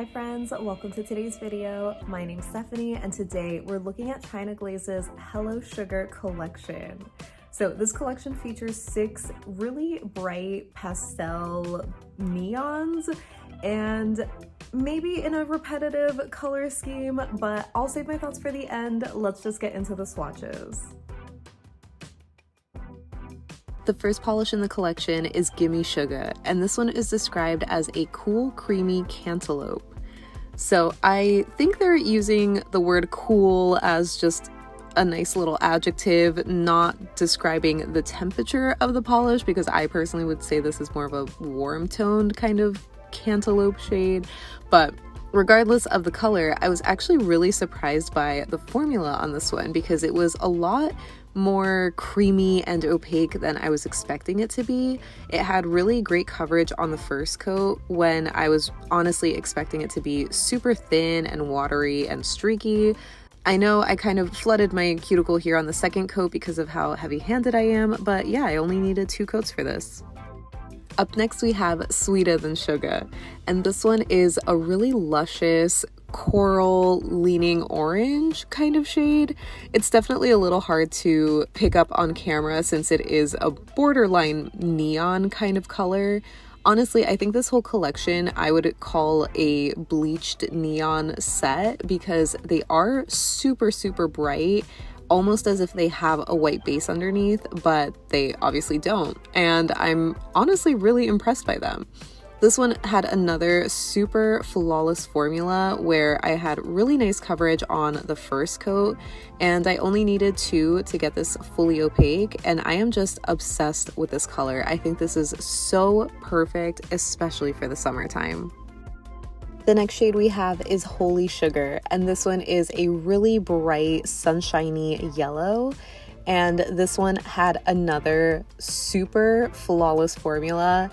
Hi friends, welcome to today's video. My name's Stephanie and today we're looking at China Glaze's Hello Sugar collection. So this collection features 6 really bright pastel neons and maybe in a repetitive color scheme, but I'll save my thoughts for the end. Let's just get into the swatches. The first polish in the collection is Gimme Suga, and this one is described as a cool, creamy cantaloupe. So I think they're using the word cool as just a nice little adjective, not describing the temperature of the polish, because I personally would say this is more of a warm-toned kind of cantaloupe shade. But regardless of the color, I was actually really surprised by the formula on this one because it was a lot more creamy and opaque than I was expecting it to be. It had really great coverage on the first coat when I was honestly expecting it to be super thin and watery and streaky. I know I kind of flooded my cuticle here on the second coat because of how heavy-handed I am, but yeah, I only needed 2 coats for this. Up next we have Sweeta than Suga, and this one is a really luscious coral leaning orange kind of shade. It's definitely a little hard to pick up on camera since it is a borderline neon kind of color. Honestly, I think this whole collection I would call a bleached neon set because they are super bright, almost as if they have a white base underneath, but they obviously don't, and I'm honestly really impressed by them. This one had another super flawless formula where I had really nice coverage on the first coat, and I only needed 2 to get this fully opaque, and I am just obsessed with this color. I think this is so perfect, especially for the summertime. The next shade we have is Holy Sugar, and this one is a really bright, sunshiny yellow. And this one had another super flawless formula.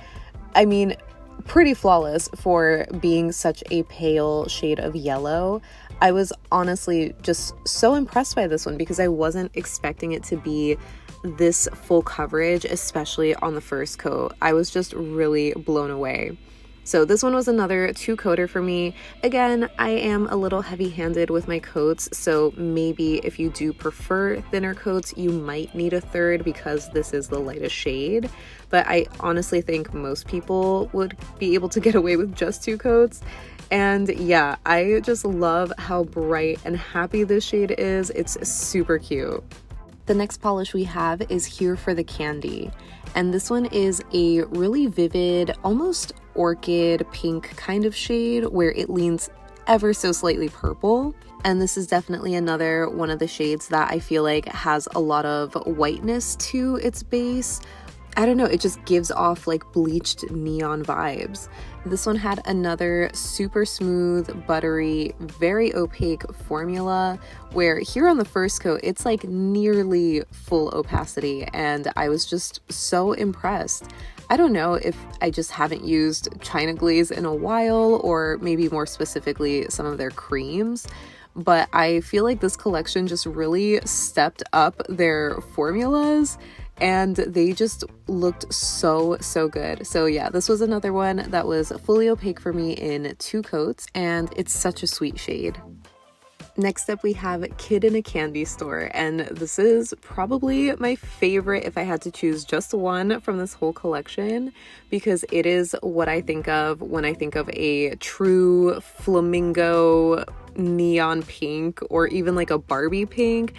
I mean, pretty flawless for being such a pale shade of yellow. I was honestly just so impressed by this one because I wasn't expecting it to be this full coverage, especially on the first coat. I was just really blown away. So this one was another 2-coater for me. Again, I am a little heavy-handed with my coats, so maybe if you do prefer thinner coats, you might need a 3rd because this is the lightest shade. But I honestly think most people would be able to get away with just 2 coats. And yeah, I just love how bright and happy this shade is. It's super cute. The next polish we have is Here for the Candy, and this one is a really vivid, almost orchid pink kind of shade where it leans ever so slightly purple. And this is definitely another one of the shades that I feel like has a lot of whiteness to its base. I don't know, it just gives off like bleached neon vibes. This one had another super smooth, buttery, very opaque formula where here on the first coat, it's like nearly full opacity, and I was just so impressed. I don't know if I just haven't used China Glaze in a while, or maybe more specifically some of their creams, but I feel like this collection just really stepped up their formulas and they just looked so good. So yeah, this was another one that was fully opaque for me in 2 coats, and it's such a sweet shade. Next up we have Kid in a Candy Store, and this is probably my favorite if I had to choose just one from this whole collection, because it is what I think of when I think of a true flamingo neon pink or even like a Barbie pink.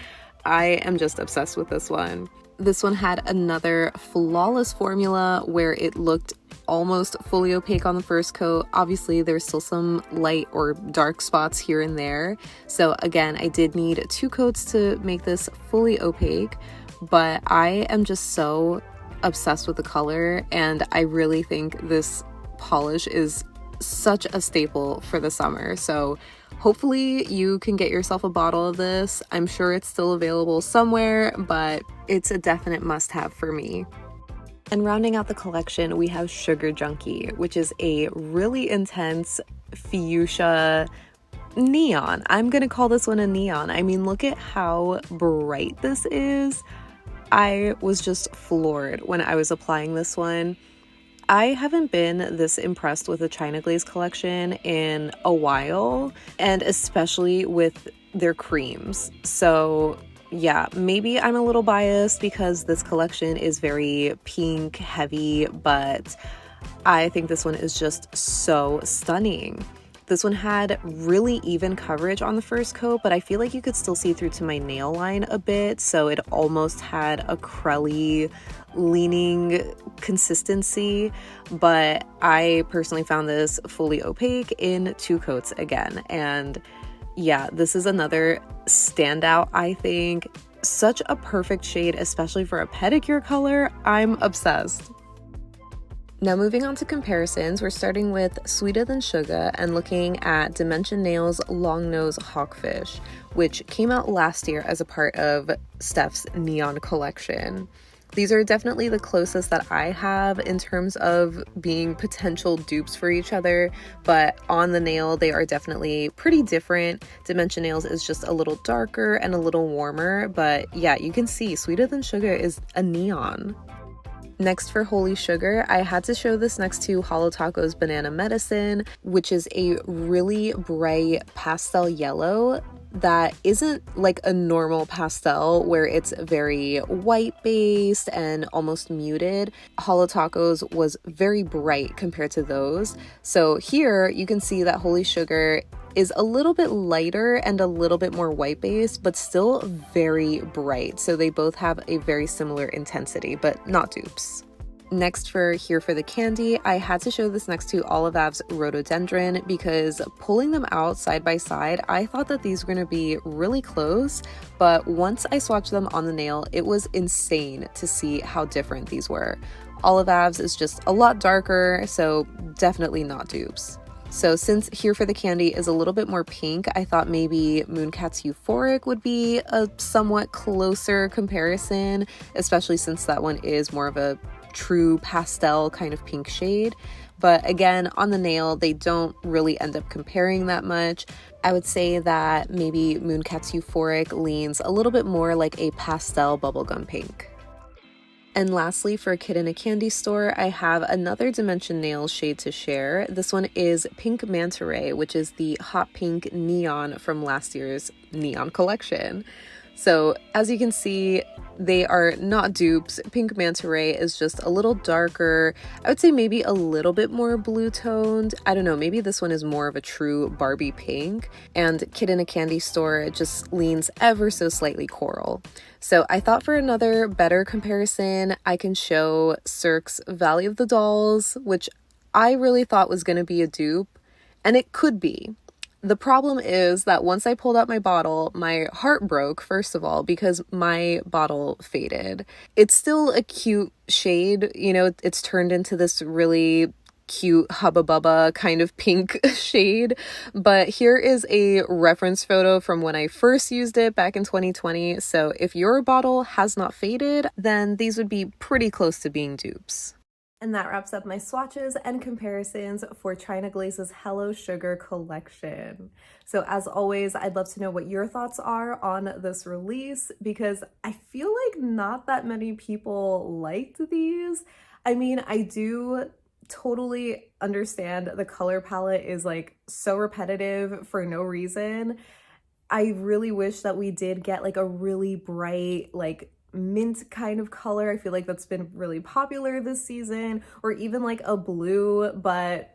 I am just obsessed with this one. This one had another flawless formula where it looked almost fully opaque on the first coat. Obviously, there's still some light or dark spots here and there. So again, I did need 2 coats to make this fully opaque, but I am just so obsessed with the color, and I really think this polish is such a staple for the summer. So hopefully you can get yourself a bottle of this. I'm sure it's still available somewhere, but it's a definite must-have for me. And rounding out the collection, we have Sugar Junkie, which is a really intense fuchsia neon. I'm gonna call this one a neon. I mean, look at how bright this is. I was just floored when I was applying this one. I haven't been this impressed with the China Glaze collection in a while, and especially with their creams. So yeah, maybe I'm a little biased because this collection is very pink heavy, but I think this one is just so stunning. This one had really even coverage on the first coat, but I feel like you could still see through to my nail line a bit, so it almost had a crelly leaning consistency, but I personally found this fully opaque in 2 coats again. And yeah, this is another standout, I think. Such a perfect shade, especially for a pedicure color. I'm obsessed. Now moving on to comparisons, we're starting with Sweeta Than Suga and looking at Dimension Nails Longnose Hawkfish, which came out last year as a part of Steph's Neon collection. These are definitely the closest that I have in terms of being potential dupes for each other, but on the nail, they are definitely pretty different. Dimension Nails is just a little darker and a little warmer, but yeah, you can see Sweeta Than Suga is a neon. Next for Holy Sugar, I had to show this next to Holo Taco's Banana Medicine, which is a really bright pastel yellow that isn't like a normal pastel where it's very white based and almost muted. Holo Taco's was very bright compared to those. So here you can see that Holy Sugar is a little bit lighter and a little bit more white based, but still very bright. So they both have a very similar intensity, but not dupes. Next for Here for the Candy, I had to show this next to Olive Ave's Rhododendron because pulling them out side by side, I thought that these were going to be really close, but once I swatched them on the nail, it was insane to see how different these were. Olive Ave's is just a lot darker, so definitely not dupes. So since Here for the Candy is a little bit more pink, I thought maybe Mooncat's Euphoric would be a somewhat closer comparison, especially since that one is more of a true pastel kind of pink shade. But again, on the nail, they don't really end up comparing that much. I would say that maybe Mooncat's Euphoric leans a little bit more like a pastel bubblegum pink. And lastly, for a Kid in a Candy Store, I have another Dimension Nails shade to share. This one is Pink Manta Ray, which is the hot pink neon from last year's Neon collection. So as you can see, they are not dupes. Pink Manta Ray is just a little darker. I would say maybe a little bit more blue toned. I don't know, maybe this one is more of a true Barbie pink. And Kid in a Candy Store just leans ever so slightly coral. So I thought for another better comparison, I can show Cirque's Valley of the Dolls, which I really thought was going to be a dupe, and it could be. The problem is that once I pulled out my bottle, my heart broke, first of all, because my bottle faded. It's still a cute shade, you know, it's turned into this really cute Hubba Bubba kind of pink shade, but here is a reference photo from when I first used it back in 2020, so if your bottle has not faded, then these would be pretty close to being dupes. And that wraps up my swatches and comparisons for China Glaze's Hello Sugar collection. So as always, I'd love to know what your thoughts are on this release because I feel like not that many people liked these. I mean, I do totally understand the color palette is like so repetitive for no reason. I really wish that we did get like a really bright, like mint kind of color. I feel like that's been really popular this season, or even like a blue, but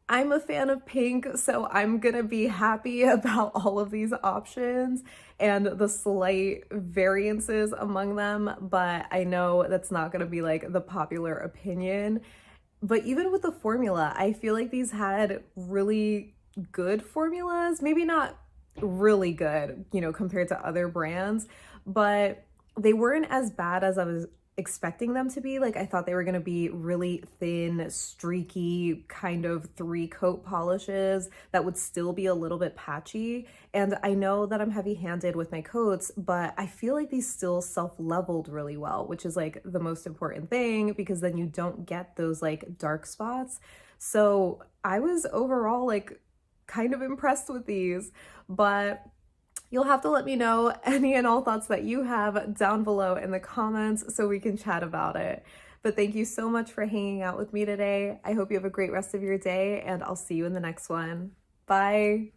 I'm a fan of pink, so I'm gonna be happy about all of these options and the slight variances among them, but I know that's not gonna be like the popular opinion. But even with the formula, I feel like these had really good formulas, maybe not really good, you know, compared to other brands, but they weren't as bad as I was expecting them to be. Like I thought they were going to be really thin, streaky kind of 3-coat polishes that would still be a little bit patchy. And I know that I'm heavy-handed with my coats, but I feel like these still self-leveled really well, which is like the most important thing because then you don't get those like dark spots. So I was overall like kind of impressed with these, but you'll have to let me know any and all thoughts that you have down below in the comments so we can chat about it. But thank you so much for hanging out with me today. I hope you have a great rest of your day, and I'll see you in the next one. Bye.